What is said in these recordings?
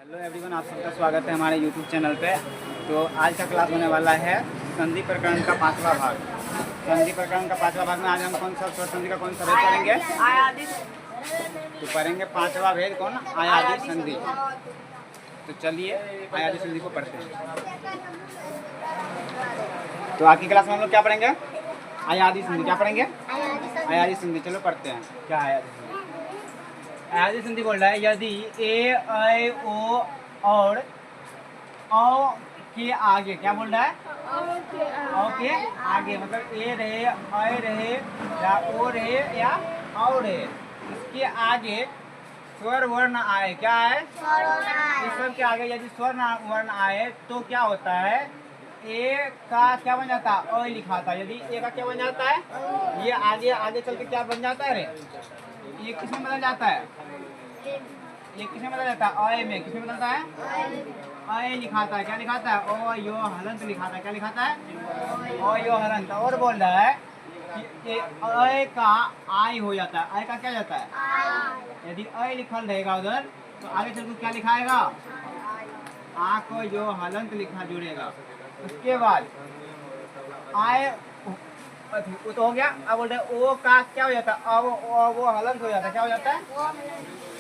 Hello everyone, आप सबका स्वागत है हमारे यूट्यूब चैनल पे। तो आज का क्लास होने वाला है संधि प्रकरण का 5वां भाग। संधि प्रकरण का 5वां भाग में आज हम कौन सा स्वर संधि का कौन सा भेद पढ़ेंगे? तो पढ़ेंगे 5वां भेद कौन? आयादी संधि। तो चलिए आयादी संधि को पढ़ते हैं। तो आज की क्लास में हम लोग क्या पढ़ेंगे? आयादी संधि। क्या पढ़ेंगे? आयादी संधि। चलो पढ़ते हैं क्या है आयादी संधि। आयादी संधि बोल रहा है यदि ए ऐ ओ और औ के आगे, क्या बोल रहा है? औ के आगे, मतलब ए रहे, ऐ रहे या ओ रहे या औ रहे, इसके आगे स्वर वर्ण आए। क्या है? इस सब के आगे यदि स्वर वर्ण आए तो क्या होता है? ए का क्या बन जाता है? अ लिखाता है। यदि ए का क्या बन जाता है? ये आगे आगे चल के क्या बन जाता है रे? ये किसमें बदल जाता है? ये किसमें बदल जाता है? अ में। किसमें बदलता है? अ लिखाता है। क्या लिखाता है? ओ यो हलंत लिखाता है। क्या लिखाता है? ओ यो हलंत। और बोल रहा है कि अ का आई हो जाता है। अ का क्या जाता है? यदि अ लिखल रहेगा उधर तो आगे चल के क्या लिखाएगा? आ को यो हलंत लिखा जुड़ेगा। उसके बाद आए तो हो गया। अब बोल रहे ओ का क्या हो जाता है? अब वो हलंत हो जाता है। क्या हो जाता है?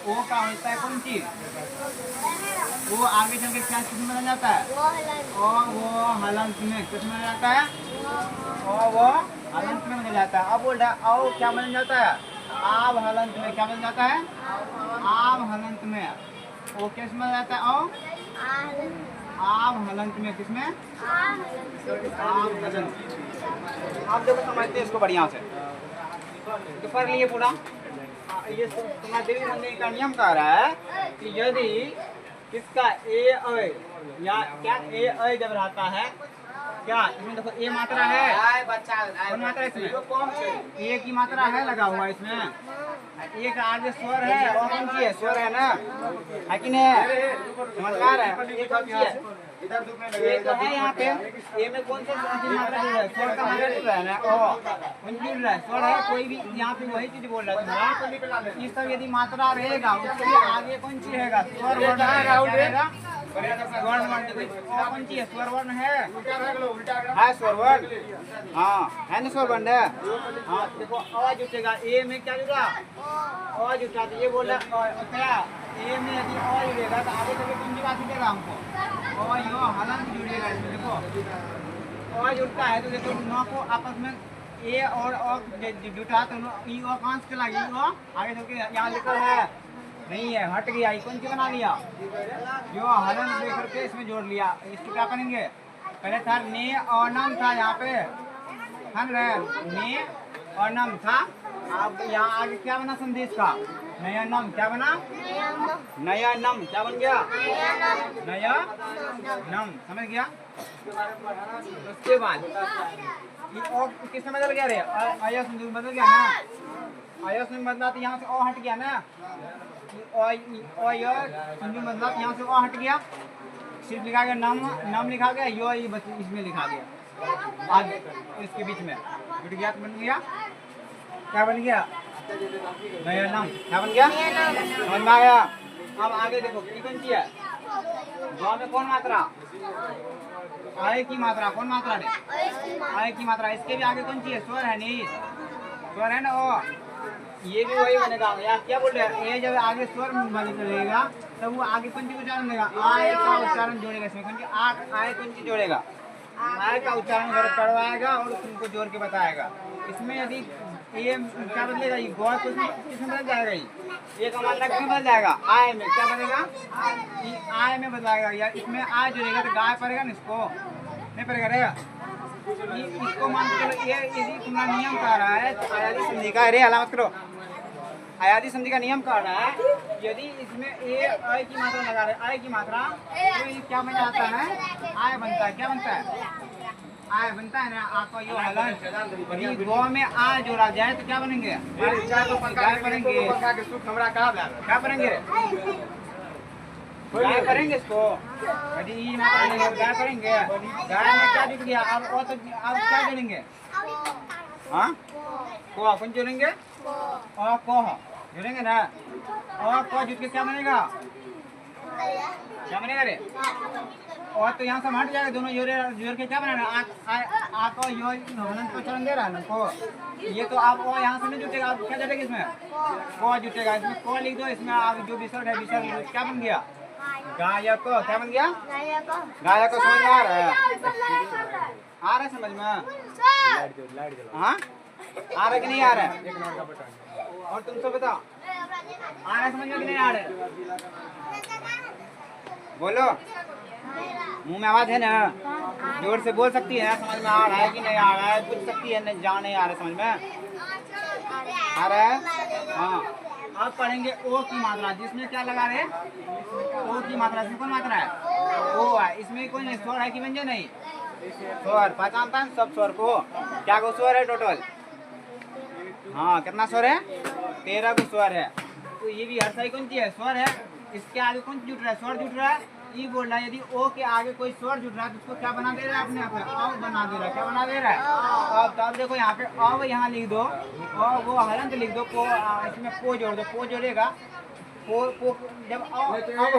ओ का होता है कौन चीज? वो आगे चल के क्या चीज में बदल जाता है? वो हलंत में। किस में बदल जाता है? वो हलंत में बदल जाता है। अब बोल रहा है औ क्या बदल जाता है? आब हलंत में। क्या बदल जाता है? आब हलंत में। वो किस में बदल जाता है? औ आब हलंत में। किसमें? आब हलंत। आप देखो समझते हैं इसको बढ़िया से। तो पढ़ लिए पूरा। ये तुम्हारा दिल्ली मंदिर का नियम कह रहा है कि यदि किसका ए ऐ या क्या ए ऐ जब रहता है, क्या इसमें देखो ए मात्रा है? कौन मात्रा है इसमें? ए की मात्रा है लगा हुआ इसमें। एक आगे स्वर है और कौन सी है? स्वर है ना, है कि नहीं? समझदार है। ये कौन सी है? ये तो है यहाँ पे। ए में कौन सा मात्रा जुड़ रहा है? स्वर का मात्रा जुड़ रहा है ना। ओ कौन जुड़ रहा है? स्वर है। कोई भी यहाँ पे वही चीज बोल रहा है तुम्हारा। ये सब यदि मात्रा रहेगा उसके आगे कौन सी रहेगा? स्वर वर्ण रहेगा। स्वर वर्ण कौन सी है? स्वर वर्ण है। स्वर वर्ण, हाँ है ना, स्वर वर्ण है। हाँ देखो अ जुटेगा। ए में क्या जुड़ा? अ जुटा। तो ये बोल रहा है क्या ए में यदि अ जुड़ेगा तो आगे चल के कौन सी बात जुड़ेगा हमको? और यो हलंत जुड़ेगा इसमें। देखो और जुड़ता है तो देखो नौ को आपस में ए और जुटा तो ई ओ कहाँ से चला गया? ई ओ आगे चल के यहाँ लिखा है नहीं है, हट गया। ई कौन सी बना लिया? जो हलंत लेकर के इसमें जोड़ लिया। इसको क्या करेंगे? पहले था ने और नम था यहाँ पे, हन रहे ने और नम था। अब यहाँ आगे क्या बना संधि इसका? नया नम। क्या बना? नया नम। क्या बन गया? नया नम। समझ गया? उसके बाद और किसमें बदल गया रे? आया संधि में बदल गया ना। आया संधि में बदला तो यहाँ से ओ हट गया ना। संधि में बदला तो यहाँ से ओ हट गया। सिर्फ लिखा गया नम, नम लिखा गया। यो इसमें लिखा गया आज इसके बीच में जुट गया तो बन गया। क्या बन गया? नया नाम। क्या बन गया? समझ में आया? अब आगे देखो की कौन सी है? गाँव में कौन मात्रा? आय की मात्रा। कौन मात्रा है? आय की मात्रा। इसके भी आगे कौन सी है? स्वर है नहीं, स्वर है ना। ओ ये भी वही बनेगा। यार क्या बोल रहे हैं? ये जब आगे स्वर बनेगा तब वो आगे कौन सी उच्चारण देगा? आय का उच्चारण जोड़ेगा इसमें। कौन सी? आय कौन सी जोड़ेगा? आय का उच्चारण करवाएगा और तुमको जोड़ के बताएगा। इसमें यदि ये क्या बदलेगा? ये गौ किसमें बदल जाएगा? ये का मात्रा किसमें बदल जाएगा? आय में। क्या बनेगा? आय में बदलाएगा। या इसमें आय जोड़ेगा तो गाय पड़ेगा ना, इसको नहीं पड़ेगा रहेगा। इसको मान के चलो ये तुम्हारा नियम कह रहा है आयादी संधि का। रे अलामत करो। आयादी संधि का नियम कह रहा है यदि इसमें ए ऐ की मात्रा लगा रहे, आय की मात्रा, तो ये क्या बन जाता है? आय बनता है। क्या बनता है? आय बनता है ना। आपका यो हलंत गौ में आ जोड़ा जाए तो क्या बनेंगे? गाय बनेंगे। क्या बनेंगे? गाय करेंगे इसको। यदि गाय करेंगे, गाय में क्या जुट गया? अब वो तो अब क्या जोड़ेंगे? हाँ को कौन जोड़ेंगे? और को जोड़ेंगे ना। और को जुट के क्या बनेगा? क्या बनेगा रे? और तो यहाँ से हट जाएगा, दोनों जोड़ के क्या बनाना? आ को यो हलन को चरण दे रहा है ना को, ये तो आप वो यहाँ से नहीं जुटेगा, आप क्या जुटेगा इसमें? को जुटेगा, इसमें को लिख दो, इसमें आप जो विसर्ग है विसर्ग क्या बन गया? गायक को क्या बन गया? गायक को समझ में आ रहा है? आ रहा है समझ में? हाँ आ रहा है कि नहीं आ रहा है? और तुम सब बताओ, आ रहा है समझ में कि नहीं आ रहा है? बोलो, मुंह में आवाज है ना? जोर से बोल सकती है, समझ में आ रहा है कि नहीं आ रहा है? पूछ सकती है, नहीं जहाँ नहीं आ रहा है समझ में आ रहा है? हाँ अब पढ़ेंगे ओ की मात्रा, जिसमें क्या लगा रहे? ओ की मात्रा, इसमें कौन मात्रा है? ओ है, इसमें कोई नहीं स्वर है कि व्यंजन नहीं? स्वर पहचानता है सब स्वर को। क्या को स्वर है टोटल? हाँ कितना स्वर है? 13 को स्वर है। तो ये भी हर सही कौन सी है? स्वर है। इसके आगे कौन जुट रहा है? स्वर जुट रहा है। ये बोल रहा है यदि ओ के आगे कोई स्वर जुट रहा है तो उसको क्या बना दे रहा है? अपने आप अव बना दे रहा है। क्या बना दे रहा है? अब तब देखो यहाँ पे अव यहाँ लिख दो और वो हलंत लिख दो, को इसमें को जोड़ दो, को जोड़ेगा को जब अव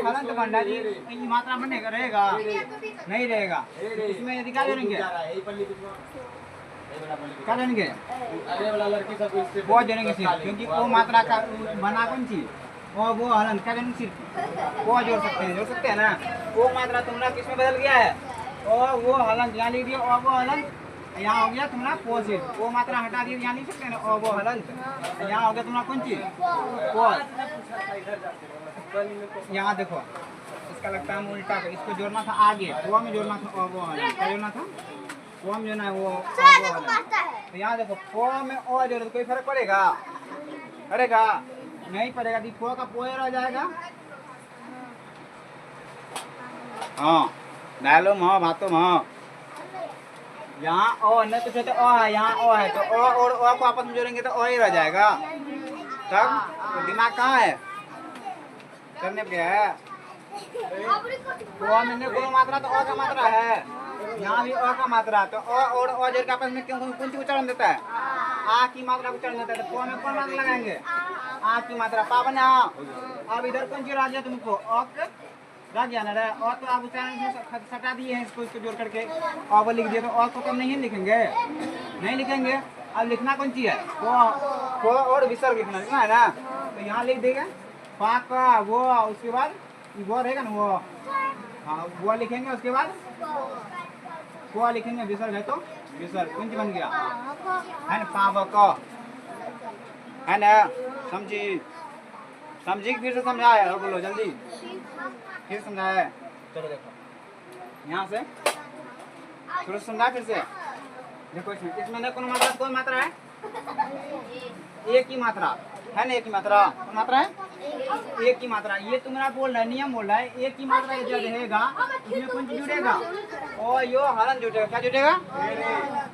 हलंत बन रहा है ये मात्रा बनेगा रहेगा? नहीं रहेगा। इसमें यदि क्या जोड़ेंगे? क्या जोड़ेंगे? वो जोड़ेंगे सिर्फ, क्योंकि वो मात्रा का बना कौन सी? और वो हलन क्या जोड़ेंगे? सिर्फ वो जोड़ सकते हैं ना। वो मात्रा तुम्हारा किस में बदल गया है? और वो हलन यहाँ लिख दिया, और वो हलन यहाँ हो गया तुम्हारा को सिर्फ। वो मात्रा हटा दी, यहाँ लिख सकते हैं ना, और वो हलन यहाँ हो गया तुम्हारा कौन चीज? को। यहाँ देखो इसका लगता है उल्टा, इसको जोड़ना था आगे, वो में जोड़ना था, और वो हलन क्या जोड़ना था? वो में जो ना वो तो यहाँ देखो को में और जोड़, कोई फर्क पड़ेगा? पड़ेगा नहीं पड़ेगा। को का पोए रह जाएगा। हाँ डालो हाँ बातों हाँ, यहाँ ओ न तो ओ है, यहाँ ओ है तो ओ और ओ को आपस में जोड़ेंगे तो ओ ही रह जाएगा। तब तो दिमाग कहाँ है? करने पे है। ओ में को मात्रा तो ओ का मात्रा है, यहाँ भी अ का मात्रा, तो अ और अ जोड़ के आपस में कौन सी उच्चारण देता है? आ की मात्रा को उच्चारण देता है। तो को में कौन मात्रा लगाएंगे? आ की मात्रा। पावन अब इधर कौन सी राज्य तुमको? अक राज्य ना रहा, और तो आप उच्चारण सटा दिए हैं इसको जोड़ करके अब लिख दिए, तो और को नहीं लिखेंगे? नहीं लिखेंगे। अब लिखना कौन सी है? को और विसर्ग लिखना है ना। तो यहाँ लिख देगा पा का वो, उसके बाद वो रहेगा ना वो, हाँ वो लिखेंगे, उसके बाद को लिखेंगे, विसर्ग है तो विसर्ग कौन सी बन गया है ना? पाव का है ना। समझी फिर से समझाया? बोलो जल्दी फिर समझाया। चलो देखो यहाँ से शुरू समझा फिर से। देखो इसमें कौन मात्रा है? एक ही मात्रा है ना। एक ही मात्रा कौन मात्रा है? एक ही मात्रा। ये तुम्हारा बोल रहा है, नियम बोल रहा है एक ही मात्रा जब रहेगा इसमें कौन सी जुड़ेगा? और यो हलन जुटेगा। क्या जुटेगा?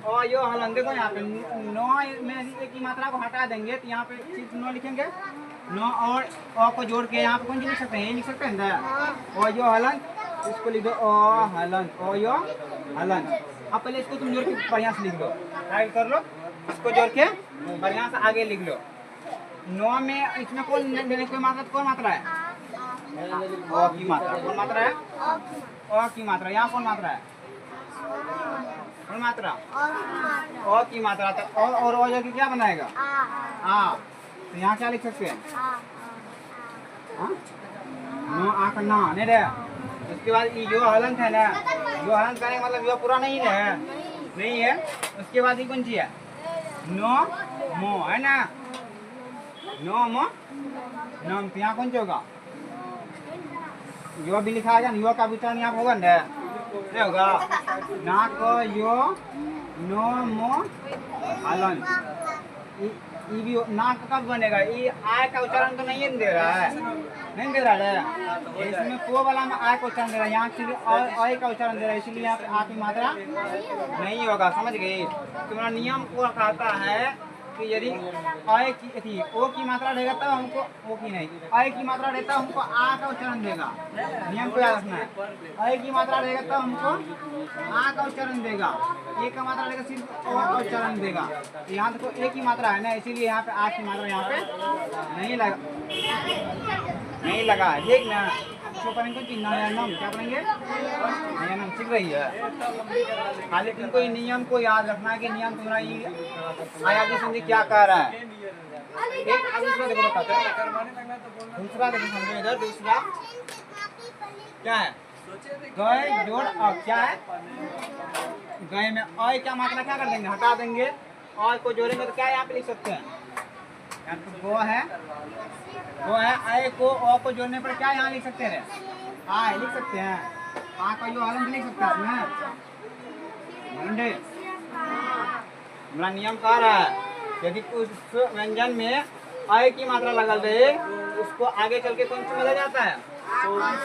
और यो हलन। देखो यहाँ पे नौ में एक ही मात्रा को हटा देंगे तो यहाँ पे सिर्फ नौ लिखेंगे। नौ और अ को जोड़ के यहाँ पे कौन सी लिख सकते हैं? ये लिख सकते हैं ना। और यो हलन, इसको लिख दो ओ हलन, और यो हलन। अब पहले इसको तुम जोड़ के बढ़िया से लिख दो, टाइप कर लो, इसको जोड़ के बढ़िया से आगे लिख लो। 9 में इसमें कोई मात्रा, कौन मात्रा है? ओ की मात्रा। कौन मात्रा है? ओ की मात्रा। यहाँ कौन मात्रा है? कौन मात्रा? ओ की मात्रा। तो और ओ जगह क्या बनाएगा? आ। तो यहाँ क्या लिख सकते हैं? नो आ का ना नहीं रहे। उसके बाद यो हलन है ना, यो हलन करने का मतलब यो पूरा नहीं है, नहीं है। उसके बाद ये कौन सी है? नो मो है ना। नो मो नम। तो यहाँ कौन सी होगा? यो भी लिखा है, यो का विचार यहाँ होगा ना, नहीं होगा ना। को यो नो मो हलन। ये भी नाक कब बनेगा? ये आय का उच्चारण तो नहीं दे रहा है, नहीं दे रहा है। इसमें को वाला में आय का उच्चारण दे रहा है, यहाँ के अय का उच्चारण दे रहा है, इसलिए यहाँ पे आ की मात्रा नहीं होगा। समझ गई? तुम्हारा नियम को कहता है कि यदि अय की थी ओ की मात्रा रहेगा तब हमको ओ की नहीं, अय की मात्रा रहता हमको आ का उच्चारण देगा। नियम को याद रखना है। अय की मात्रा रहेगा तब हमको आ का उच्चारण देगा, ए का मात्रा रहेगा सिर्फ ओ का उच्चारण देगा। यहाँ देखो एक ही मात्रा है ना, इसीलिए यहाँ पे आ की मात्रा यहाँ पे नहीं लगा, ठीक ना। इसको पढ़ेंगे कि नयनम, क्या पढ़ेंगे? नयनम। सीख रही है खाली तुमको ये नियम को याद रखना है कि नियम तुम्हारा ये आयादी संधि क्या कह रहा है। एक दूसरा देखो बताते हैं, दूसरा देखो समझो इधर। दूसरा क्या है? गए जोड़ और क्या है? गए में और क्या मात्रा क्या कर देंगे? हटा देंगे। और को जोड़ेंगे तो क्या यहाँ पे लिख सकते हैं? यहाँ पे गो है, गो है। आए को और को जोड़ने पर क्या यहाँ लिख सकते हैं? आए लिख सकते हैं। आ का जो हलन लिख सकते हैं इसमें। मेरा नियम कह रहा है यदि उस व्यंजन में आय की मात्रा लगल रहे उसको आगे चल के कौन सी बदल जाता है?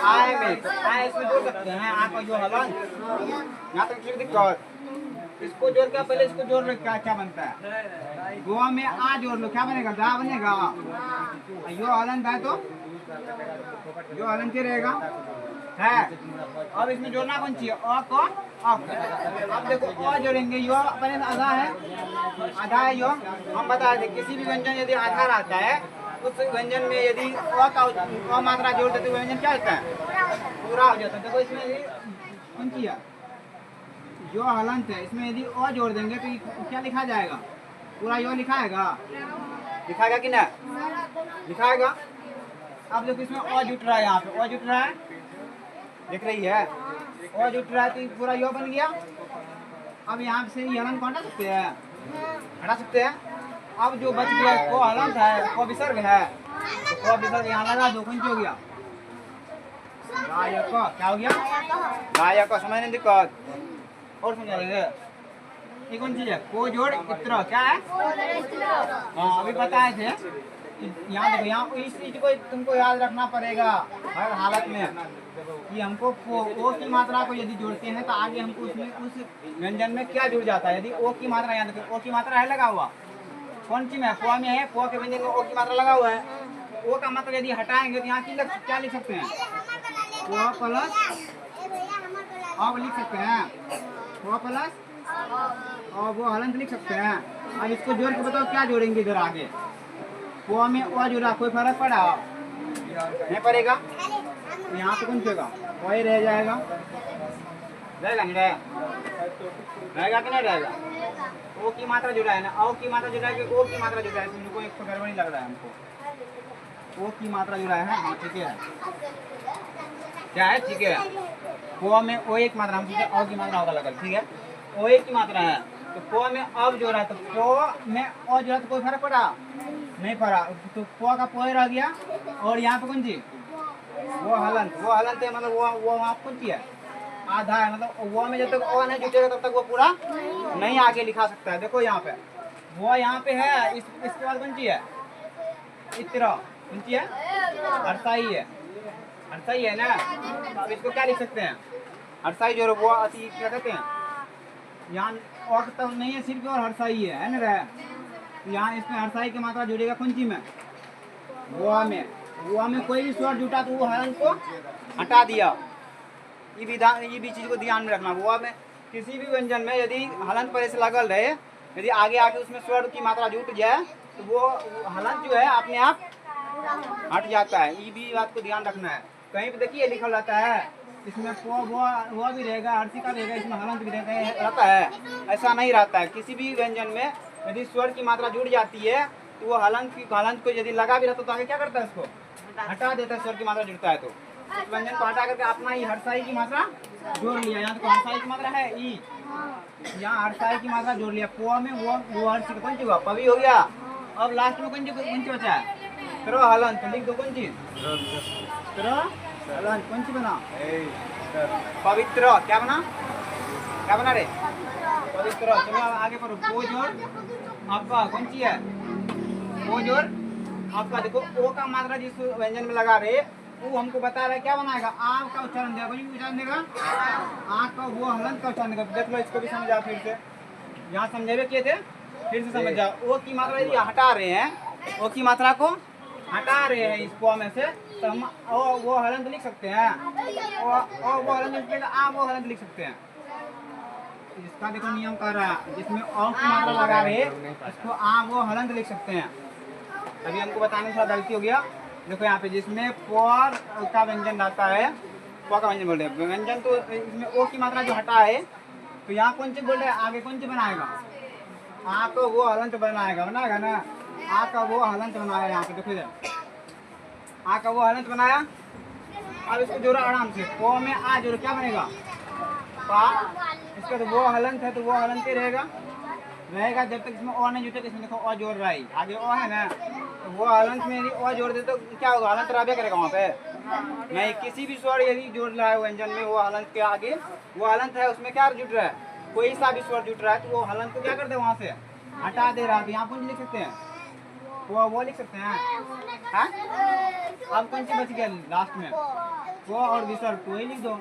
आय में। तो आय इसमें जोड़ सकते हैं। आ का जो हलन यहाँ तक फिर दिक्कत। इसको जोड़ के पहले इसको जोड़ लो, क्या क्या बनता है? गोवा में आ जोड़ लो, क्या बनेगा? दा बनेगा। यो हलन था तो यो हलन के रहेगा है। अब इसमें जोड़ना कौन चाहिए? अ को अब देखो अ जोड़ेंगे। यो अपने आधा है, आधा है यो। हम बता दें किसी भी व्यंजन यदि आधा रहता है उस व्यंजन में यदि अ मात्रा जोड़ देते व्यंजन क्या होता है? पूरा हो जाता है। देखो इसमें कौन चाहिए? जो हलंत है इसमें यदि अ जोड़ देंगे तो क्या लिखा जाएगा? पूरा यो लिखाएगा, लिखाएगा कि ना? लिखाएगा। अब देखो इसमें अ जुट रहा है, यहाँ पे अ जुट रहा है, दिख रही है? अ जुट रहा है तो पूरा यो बन गया। अब यहाँ से हलन को हटा सकते हैं, हटा सकते हैं। अब जो बच गया को हलंत है, को विसर्ग है, तो को विसर्ग यहाँ लगा दो। कौन हो गया? गायक। क्या हो गया? गायक। समझ नहीं दिक्कत और समझा देंगे। ये कौन चीज है? को जोड़ इत्र। क्या है? हाँ अभी बताए थे। यहाँ देखो, यहाँ इस चीज को तुमको याद रखना पड़ेगा हर हालत में कि हमको ओ की मात्रा को यदि जोड़ते हैं तो आगे हमको उसमें उस व्यंजन में क्या जुड़ जाता है। यदि ओ की मात्रा, यहाँ देखो ओ की मात्रा है लगा हुआ, कौन सी में? पोआ में है। पोआ के व्यंजन में ओ की मात्रा लगा हुआ है। ओ का मात्रा यदि हटाएंगे तो यहाँ की क्या लिख सकते हैं? पोआ प्लस अब लिख सकते हैं। पोआ प्लस और वो हलंत लिख सकते हैं। अब इसको जोड़ के बताओ क्या जोड़ेंगे इधर आगे? पोआ में ओ जुड़ा, कोई फर्क पड़ा? नहीं पड़ेगा। यहाँ पे कौन देगा? वही रह जाएगा। रहेगा नहीं? रहेगा कि नहीं रहेगा? ओ की मात्रा जुड़ा है ना, ओ की मात्रा जुड़ा है कि ओ की मात्रा जुड़ा है? तुमको एक गड़बड़ी लग रहा है हमको। ओ की मात्रा जुड़ा है। हाँ ठीक है, क्या है? ठीक है। पोआ में ओ एक मात्रा, हम सोचे ओ की मात्रा होगा लगल। ठीक है, ओ एक की मात्रा है तो पोआ में अब जोड़ा, तो पोआ में ओ जोड़ा तो कोई फर्क पड़ा? नहीं पड़ा। तो पोआ का पोए रह गया। और यहाँ पे कौन सी? वो हलंत। वो हलंत है मतलब वो वहाँ कौन सी है? आधा है। मतलब वो में जब तक ओ नहीं जुटेगा तब तक वो पूरा नहीं आगे लिखा सकता है। देखो यहाँ पे वो यहाँ पे है। इसके बाद कौन सी है? इत्र। कौन सी है? हर्षाई है। हर्षाई है ना। अब इसको क्या लिख सकते हैं? हर्षाई जो वो अति क्या कहते हैं? यहाँ और तो नहीं है सिर्फ, और हर्षाई है ना रहा। यहाँ इसमें हर्षाई की मात्रा जुड़ेगा कौन सी में? वो में। वो में कोई भी स्वर जुटा तो वो हलन को हटा दिया। ये भी चीज को ध्यान में रखना। वो में किसी भी व्यंजन में यदि हलन पर ऐसे लगल रहे, यदि आगे आके उसमें स्वर की मात्रा जुट जाए तो वो हलन जो है अपने आप हट जाता है। ये भी बात को ध्यान रखना है। कहीं पे देखिए लिखा रहता है इसमें वो भी रहेगा, हर्षी का रहेगा, इसमें हलंत भी रहता है। ऐसा नहीं रहता है। किसी भी व्यंजन में यदि स्वर की मात्रा जुड़ जाती है तो वो हलंत को यदि लगा भी रहता तो आगे क्या करता है? उसको हटा देता है। स्वर की मात्रा जुड़ता है तो उस व्यंजन को हटा करके अपना ही हर्षाई की मात्रा जोड़ लिया। यहाँ तो हर्षाई की मात्रा है ई, यहाँ हर्षाई की मात्रा जोड़ लिया। पोआ में वो हर्षी कौन सी हुआ? पवी हो गया। अब लास्ट में कौन सी बचा है? त्रो हलंत। लिख दो कौन चीज? त्रो हलंत। कौन सी बना? पवित्र। क्या बना? क्या बना रे? पवित्र। चलो आगे पढ़ो। वो जोड़ आपका कौन सी है? वो जोड़ आपका देखो ओ का मात्रा जिस व्यंजन में लगा रहे वो हमको बता रहा है क्या बनाएगा? आम का उच्चारण देगा। कोई उच्चारण देगा आँख का, वो हलंत का उच्चारण देगा। देख लो इसको भी समझ आओ फिर से। यहाँ समझेबे किए थे, फिर से समझ जाओ। ओ की मात्रा यदि हटा रहे हैं, ओ की मात्रा को हटा रहे हैं इस पोआ में से तो हम वो हलंत लिख सकते हैं। वो हलंत लिख सकते हैं। आ वो हलंत लिख सकते हैं। इसका देखो नियम कर रहा है जिसमें ओ की मात्रा लगा रहे इसको आ वो हलंत लिख सकते हैं। अभी हमको बताने में थोड़ा गलती हो गया। देखो यहाँ पे जिसमें पर का व्यंजन रहता है, प का व्यंजन बोल रहे हैं व्यंजन, तो इसमें ओ की मात्रा जो हटा है, तो यहाँ कौन सी बोल रहे हैं, आगे कौन सी बनाएगा, आ को वो हलंत बनाएगा ना, आ का वो हलंत बनाया यहाँ पे, देखो इधर आ का वो हलंत बनाया। अब इसको जोड़ा आराम से, प में आ जोड़ क्या बनेगा, पा, इसका तो वो हलंत है तो वो हलंत ही रहेगा जब तक इसमें ओ नहीं जुटे। इसमें देखो ओ जोड़ रहा है, आगे ओ है ना, तो वो हलंत में यदि ओ जोड़ दे तो क्या होगा, हलंत रहा करेगा वहाँ पे नहीं। किसी भी स्वर यदि जोड़ रहा है व्यंजन में, वो हलंत के आगे वो हलंत है उसमें क्या जुट रहा है, कोई सा भी स्वर जुट रहा है तो वो हलंत को क्या कर दे, वहाँ से हटा दे रहा है। यहाँ कौन लिख सकते हैं, वो लिख सकते हैं। हाँ अब कौन सी बच गया लास्ट में, वो और विसर्ग, तो ही लिख दो,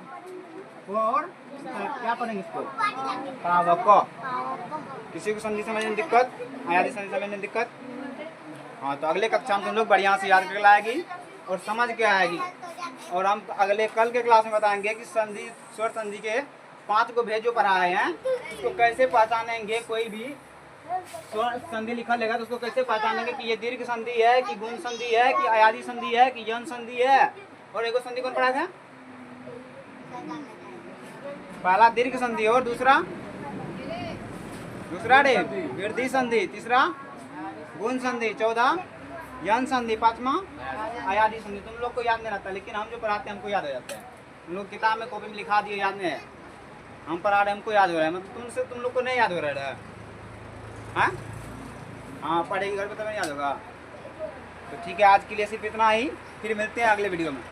वो और क्या पढ़ेंगे इसको, क। किसी को संधि समझने में दिक्कत, आयादी संधि समझने में दिक्कत, हाँ तो अगले कक्षा में तुम लोग बढ़िया से याद करके लाएगी और समझ के आएगी। और हम अगले कल के क्लास में बताएंगे कि संधि, स्वर संधि के 5 को भेद जो पढ़ाए हैं उसको कैसे पहचानेंगे। कोई भी स्वर संधि लिखा लेगा तो उसको कैसे पहचानेंगे कि ये दीर्घ संधि है कि गुण संधि है कि आयादी संधि है कि यन संधि है। और एगो संधि कौन पढ़ा था, पहला दीर्घ संधि और दूसरा वृद्धि संधि, तीसरा गुण संधि, 14 यन संधि, 5वां आयादी संधि। तुम लोग को याद नहीं रहता, लेकिन हम जो पढ़ाते हैं हमको याद हो जाता है। तुम लोग किताब में कॉपी में लिखा दिए, याद नहीं है, हम पढ़ा रहे हमको याद हो रहा है, मतलब तुम लोग को नहीं याद हो रहा है। हाँ हाँ पढ़ेगी घर पे तब नहीं याद होगा। तो ठीक है, आज के लिए सिर्फ इतना ही, फिर मिलते हैं अगले वीडियो में।